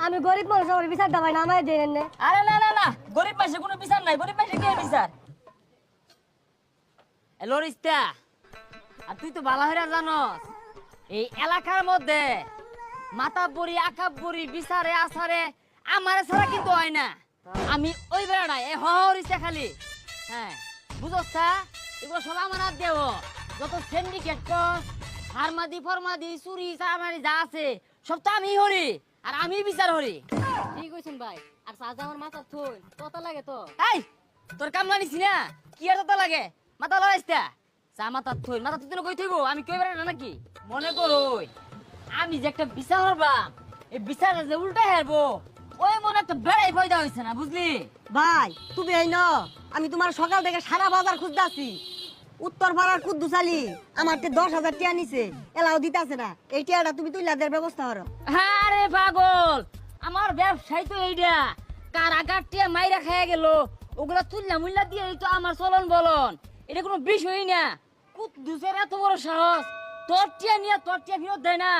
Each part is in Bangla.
আমি গরিব মানুষ আমার বিচার দাবাই না আমায় দেন না। আরে না না না, গরিব মাসে কোনো বিচার নাই, গরিব মাসে কি বিচার? লরিস্তা, আর তুই তো ভালো হইরা জানস এই এলাকার মধ্যে মাতাব্বরি আকাব্বরি বিচারে আসারে আমার ছাড়া কিন্তু হয় না। আমি ওই বেড়া নাই, এই হরিস্তা খালি। হ্যাঁ বুঝছ, এগুলো সব আমার হাত দেব। যত সিন্ডিকেট কস ফার্মাদি ফরমাদি চুরি চামারি যা আছে সব তো আমি হরি, আর আমি বিচার হরি। ঠিক কইছেন ভাই। আর সাজা আমার মাথা থই কত লাগে তো। এই তোর কাম মানিস না, কি আর তত লাগে? মাথা লড়াইস্তা চা মাথা থই, মাথা তুই কই থইব? আমি কই বেড়া না নাকি? মনে করই আমি যে একটা বিচার হরবাম, এই বিচার যে উল্টা হেরবো ওই মনে একটা বেড়াই ফয়দা হয়েছে না, বুঝলি? ভাই তুমি এই ন, আমি তোমার সকাল থেকে সারা বাজার খুঁজতে আছি। উত্তর পাড়ার কুদ্দুসালি আমার 10,000 টিয়া নিছে, এলাও দিতাছে না। এই টিয়াটা তুমি তুইলা দেওয়ার ব্যবস্থা করো। আরে পাগল, আমার ব্যবসায় তো এইটা। কারা কাটিয়া মাইরা খাইয়া গেল, ওগুলা তুললা মুল্লা দিয়ে তো আমার চলন বলন। এটা কোনো বিষয়ই না। কুদ্দুসের এত বড় সাহস, তোর টিয়া নিয়ে তোর টিয়া ফেরত দেয় না।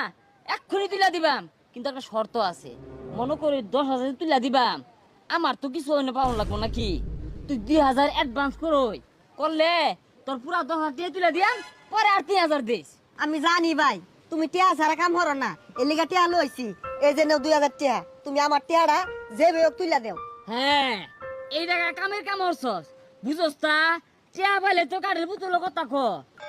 এক্ষুনি তুলা দিবাম, কিন্তু একটা শর্ত আছে। মনে করি 10,000 তুলা দিবাম, আমার তো কিছু অন্য পাওয়া লাগবো নাকি? তুই 2,000 অ্যাডভান্স করলে তোর পুরা 10,000 টিয়া তুলা দিয়াম, পরে আর 3,000 দিস। আমি জানি ভাই তুমি টিয়া ছাড়া কাম করো না, এলিগা টিয়া লইছি। এই যে নাও 2,000 টিয়া, তুমি আমার টিয়াটা যে বেয়ক তুইলা দেও। হ্যাঁ, এই টাকা কামের কাম হরছস, বুঝছস তা? চেয়া পাইলে তো কাঠের পুতুল কথা কো।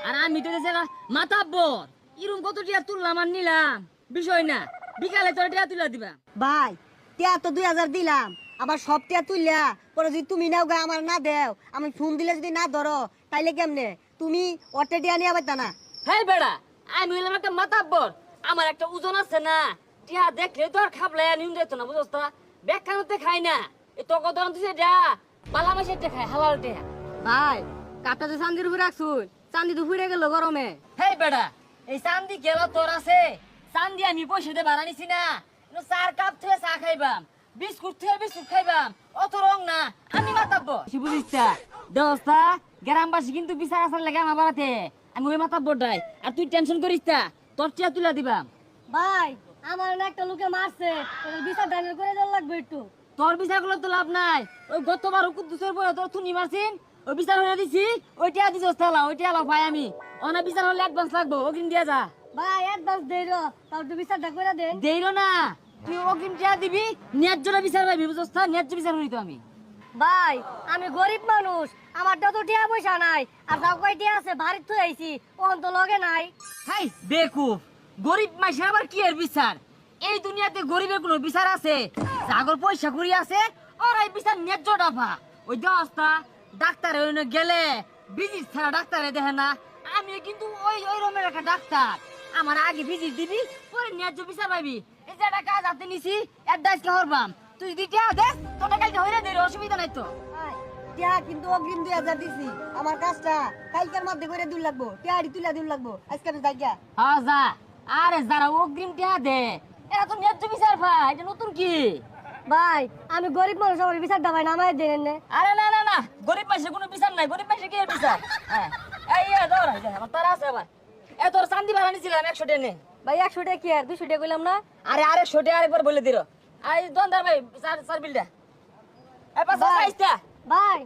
আর আমি তো জায়গা মাতাব্বর, ইরুম কত টিয়া তুললাম আর নিলাম, বিষয় না। বিকালে তোর টিয়া তুলা দিবা। ভাই টিয়া তো 2,000 দিলাম, আবার সব টিয়া তুইলা পরে যদি তুমি নাও গা আমার না দেও, আমি ফোন দিলে যদি না ধরো তাইলে কেমনে? তুমি অটে টিয়া নিয়ে পাইতা না। হ্যাঁ বেড়া, আমি হইলাম একটা মাতাব্বর, আমার একটা ওজন আছে না। টিয়া দেখলে তো আর খাবলাই নিউন যেত না, বুঝছস তা? বেখানোতে খাই না, এই তো কত দিছে যা বালা মাসের খাই হালাল টিয়া। ভাই কাটা তো চান্দির উপরে রাখছুন, চান্দি তো ফুড়ে গেল গরমে। হেই বেড়া, এই চান্দি গেল তোর আছে? চান্দি আমি পয়সা দিয়ে ভাড়া নিছি না। চার কাপ থেকে চা খাইবাম, বিস্কুট থেকে বিস্কুট খাইবাম, অত রং না। আমি মাতাব্বো বুঝিস দেবস্থা। গ্রামবাসী কিন্তু বিচার আসার লাগে আমার বাড়াতে, আমি ওই মাতাব্বর ডাই। আর তুই টেনশন করিস না, তোর টিয়া তুলা দিবাম। ভাই আমার না একটা লোকে মারছে, বিচার দানের করে দেওয়া লাগবে একটু। তোর বিচার গুলো তো লাভ নাই। ওই গতবার কুদ্দুসের পরে তোর তুনি মারছিন, ওই বিচার হয়ে দিছি। ওই টিয়া দিছ তালা, ওই টিয়া ভাই আমি অনেক বিচার হলে অ্যাডভান্স লাগবো, ওদিন দিয়া যা। ভাই অ্যাডভান্স দেই রো, তাও একটু বিচারটা করে দেন। দেইলো না, তুই অগ্রিম টিয়া দিবি, ন্যায্যটা বিচার পাইবি, বুঝছস না? ন্যায্য বিচার হইতো আমি। ভাই আমি গরিব মানুষ, আমার তো টিয়া পয়সা নাই। আর যাও কয় টিয়া আছে বাড়িতে থুই আইছি, ওন তো লগে নাই। হাই বেকুফ, গরিব মাইসের আবার কি এর বিচার? এই দুনিয়াতে গরিবের কোনো বিচার আছে? জাগর পয়সা করি আছে ওর এই বিচার ন্যায্য ডাফা। ওই দেওয়াস্তা ডাক্তার গেলে ভিজিট ছাড়া ডাক্তারে দেখে না। আমি কিন্তু ওই ওই রকমের একটা ডাক্তার, আমার আগে ভিজিট দিবি, পরে ন্যায্য বিচার পাইবি। এই যে একটা কাজ হাতে নিছি, অ্যাডভাইস কে হরবাম। তুই যদি টিয়া দেস তোর কালকে হইরা দে, অসুবিধা নাই তো। ভাই টিয়া কিন্তু অগ্রিম 2,000 দিছি, আমার কাজটা কালকের মধ্যে করে দিন লাগবো। টিয়াড়ি তুইলা দিন লাগবো, আজকে আমি যাই গিয়া। হ্যাঁ যা। আরে যারা অগ্রিম টিয়া দে এরা তো ন্যায্য বিচার পায়, এটা নতুন কি? ভাই আমি গরিব মানুষ, আমার বিচার দাবাই না আমায় দেন না। আরে না না না, গরিব মাসে কোনো বিচার নাই, গরিব মাসে কি এর বিচার? হ্যাঁ এই ধর, আমার তারা আছে আবার। তোর চান্দি ভাড়া নিছিলাম 100 টাকা নে। ভাই 100 টাকা কি আর 200 টাকা কইলাম না? আরে 100 টাকা আরেকবার বলে দিল। এই দোকানদার ভাই, চার বিলটা এই 5 ভাই, 5 টা। ভাই